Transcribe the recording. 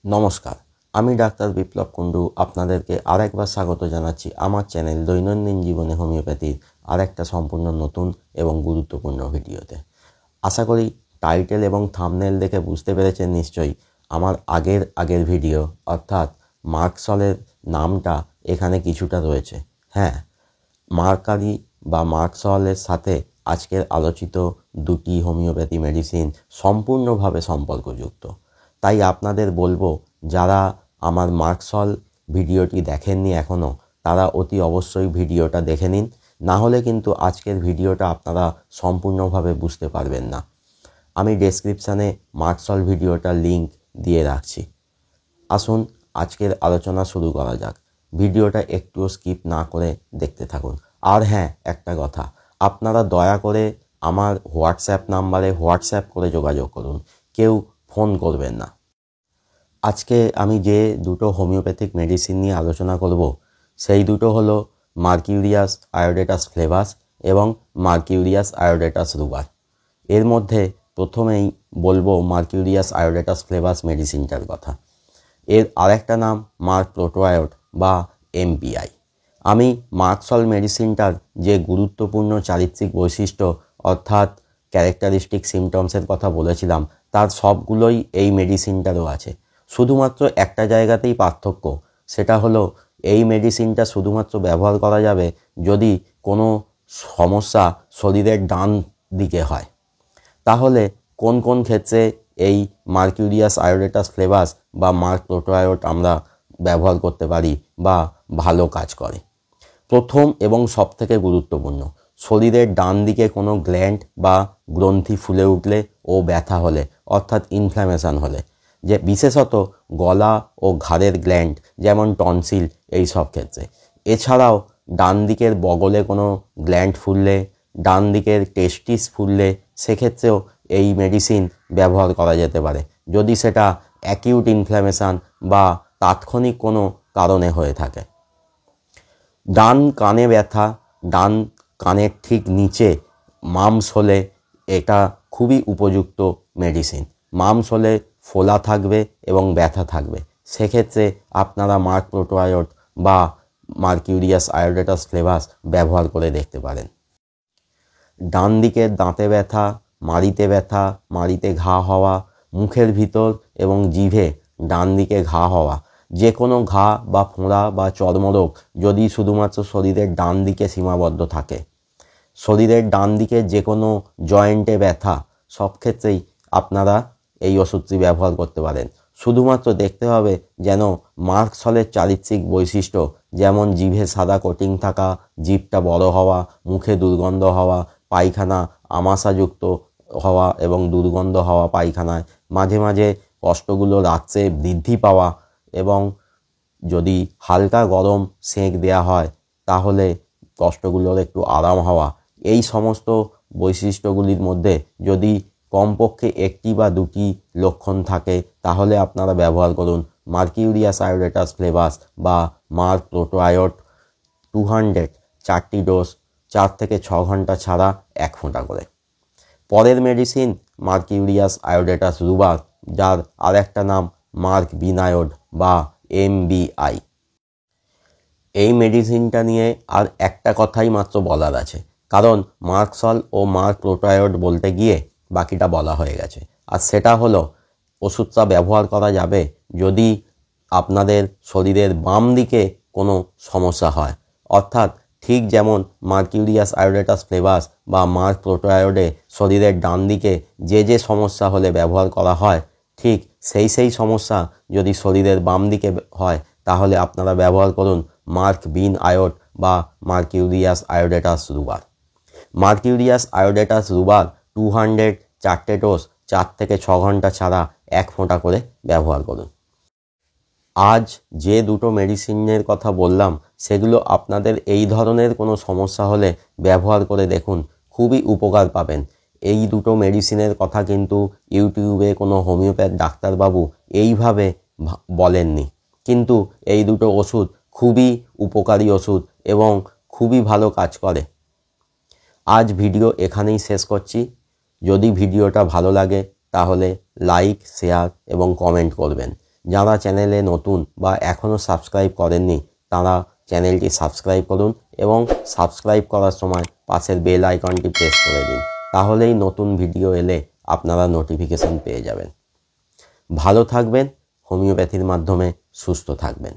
নমস্কার, আমি ডাক্তার বিপ্লব কুণ্ডু আপনাদেরকে আরেকবার স্বাগত জানাচ্ছি আমার চ্যানেল দৈনন্দিন জীবনে হোমিওপ্যাথির আরেকটা সম্পূর্ণ নতুন এবং গুরুত্বপূর্ণ ভিডিওতে। আশা করি টাইটেল এবং থাম্বনেল দেখে বুঝতে পেরেছেন নিশ্চয়ই আমার আগের ভিডিও অর্থাৎ মার্কসলের নামটা এখানে কিছুটা রয়েছে। হ্যাঁ, মার্কারি বা মার্কসলের সাথে আজকের আলোচিত দুটি হোমিওপ্যাথি মেডিসিন সম্পূর্ণভাবে সম্পর্কযুক্ত। তাই আপনাদের বলবো, যারা আমার মার্কসল ভিডিওটি দেখেননি এখনও, তারা অতি অবশ্যই ভিডিওটা দেখে নিন, না হলে কিন্তু আজকের ভিডিওটা আপনারা সম্পূর্ণভাবে বুঝতে পারবেন না। আমি ডেসক্রিপশানে মার্কসল ভিডিওটার লিঙ্ক দিয়ে রাখছি। আসুন আজকের আলোচনা শুরু করা যাক। ভিডিওটা একটুও স্কিপ না করে দেখতে থাকুন। আর হ্যাঁ, একটা কথা, আপনারা দয়া করে আমার হোয়াটসঅ্যাপ নাম্বারে হোয়াটসঅ্যাপ করে যোগাযোগ করুন, কেউ ফোন করবেন না। আজকে আমি যে দুটো হোমিওপ্যাথিক মেডিসিন নিয়ে আলোচনা করব সেই দুটো হলো মার্কিউরিয়াস আয়োডেটাস ফ্লেভাস এবং মার্কিউরিয়াস আয়োডেটাস রুবার। এর মধ্যে প্রথমেই বলবো মার্কিউরিয়াস আয়োডেটাস ফ্লেভাস মেডিসিনটার কথা। এর আরেকটা নাম মার্ক প্রোটোআয়োড বা এমপিআই। আমি মার্কসল মেডিসিনটার যে গুরুত্বপূর্ণ চারিত্রিক বৈশিষ্ট্য অর্থাৎ ক্যারেক্টারিস্টিক সিমটমসের কথা বলেছিলাম, তার সবগুলোই এই মেডিসিনটারও আছে। শুধুমাত্র একটা জায়গাতেই পার্থক্য, সেটা হলো এই মেডিসিনটা শুধুমাত্র ব্যবহার করা যাবে যদি কোনো সমস্যা শরীরের ডান দিকে হয়। তাহলে কোন কোন ক্ষেত্রে এই মার্কিউরিয়াস আয়োডেটাস ফ্লেভাস বা মার্ক প্রোটোআয়োড আমরা ব্যবহার করতে পারি বা ভালো কাজ করে? প্রথম এবং সবথেকে গুরুত্বপূর্ণ, শরীরের ডান দিকে কোনো গ্ল্যান্ড বা গ্রন্থি ফুলে উঠলে ও ব্যথা হলে অর্থাৎ ইনফ্ল্যামেশন হলে, যে বিশেষত গলা ও ঘাড়ের গ্ল্যান্ড যেমন টনসিল, এই সব ক্ষেত্রে। এছাড়াও ডান দিকের বগলে কোনো গ্ল্যান্ড ফুললে, ডান দিকের টেস্টিস ফুললে, সেক্ষেত্রেও এই মেডিসিন ব্যবহার করা যেতে পারে যদি সেটা অ্যাকিউট ইনফ্ল্যামেশন বা তাৎক্ষণিক কোনো কারণে হয়ে থাকে। ডান কানে ব্যথা, ডান কানের ঠিক নিচে মামস হলে এটা খুবই উপযুক্ত মেডিসিন। মামস হলে ফোলা থাকবে এবং ব্যথা থাকবে, সেক্ষেত্রে আপনারা মার্ক প্রোটোআয়োড বা মার্কিউরিয়াস আয়োডেটাস ফ্লেভাস ব্যবহার করে দেখতে পারেন। ডান দিকের দাঁতে ব্যথা, মাড়িতে ব্যথা, মাড়িতে ঘা হওয়া, মুখের ভিতর এবং জিভে ডান দিকে ঘা হওয়া, যে কোনো ঘা বা ফোঁড়া বা চর্মরোগ যদি শুধুমাত্র শরীরের ডান দিকে সীমাবদ্ধ থাকে, শরীরের ডান দিকে যে কোনো জয়েন্টে ব্যথা, সব ক্ষেত্রেই আপনারা এই ওষুধটি ব্যবহার করতে পারেন। শুধুমাত্র দেখতে হবে যেন মার্কসলের চারিত্রিক বৈশিষ্ট্য, যেমন জিভে সাদা কোটিং থাকা, জিভটা বড় হওয়া, মুখে দুর্গন্ধ হওয়া, পায়খানা আমাশাযুক্ত হওয়া এবং দুর্গন্ধ হওয়া পায়খানায়, মাঝে মাঝে কষ্টগুলো রাত্রে বৃদ্ধি পাওয়া এবং যদি হালকা গরম সেঁক দেওয়া হয় তাহলে কষ্টগুলোর একটু আরাম হওয়া, এই সমস্ত বৈশিষ্ট্যগুলির মধ্যে যদি কমপক্ষে একটি বা দুটি লক্ষণ থাকে তাহলে আপনারা ব্যবহার করুন মার্কিউরিয়াস আয়োডেটাস ফ্লেভাস বা মার্ক প্রোটোআয়োড 200 4টি ডোজ, 4 থেকে 6 ঘন্টা ছাড়া 1 ফোঁটা করে। পরের মেডিসিন মার্কিউরিয়াস আয়োডেটাস রুবার, যার আরেকটা নাম মার্ক বিনায়োড বা এমবিআই। এই মেডিসিনটা নিয়ে আর একটা কথাই মাত্র বলার আছে, কারণ মার্কসল ও মার্ক প্রোটোআয়োড বলতে গিয়ে বাকিটা বলা হয়ে গেছে। আর সেটা হলো, ওষুধটা ব্যবহার করা যাবে যদি আপনাদের শরীরের বাম দিকে কোনো সমস্যা হয়। অর্থাৎ ঠিক যেমন মার্কিউরিয়াস আয়োডেটাস ফ্লেভাস বা মার্ক প্রোটোআয়োডে শরীরের ডান দিকে যে সমস্যা হলে ব্যবহার করা হয়, ঠিক সেই সমস্যা যদি শরীরের বাম দিকে হয় তাহলে আপনারা ব্যবহার করুন মার্ক বিন আয়োড বা মার্কিউরিয়াস আয়োডেটাস রুবার। মার্কিউরিয়াস আয়োডেটাস রুবার 200 4টে ডোজ, 4 থেকে 6 ঘন্টা ছাড়া 1 ফোঁটা করে ব্যবহার করুন। আজ যে দুটো মেডিসিনের কথা বললাম সেগুলো আপনাদের এই ধরনের কোনো সমস্যা হলে ব্যবহার করে দেখুন, খুবই উপকার পাবেন। এই দুটো মেডিসিনের কথা কিন্তু ইউটিউবে কোনো হোমিওপ্যাথ ডাক্তারবাবু এইভাবে বলেননি, কিন্তু এই দুটো ওষুধ খুবই উপকারী ওষুধ এবং খুবই ভালো কাজ করে। আজ ভিডিও এখানেই শেষ করছি। যদি ভিডিওটা ভালো লাগে তাহলে লাইক, শেয়ার এবং কমেন্ট করবেন। যারা চ্যানেলে নতুন বা এখনও সাবস্ক্রাইব করেননি তারা চ্যানেলটি সাবস্ক্রাইব করুন এবং সাবস্ক্রাইব করার সময় পাশের বেল আইকনটি প্রেস করে দিন। তাহলেই নতুন ভিডিও এলে আপনারা নোটিফিকেশন পেয়ে যাবেন। ভালো থাকবেন, হোমিওপ্যাথির মাধ্যমে সুস্থ থাকবেন।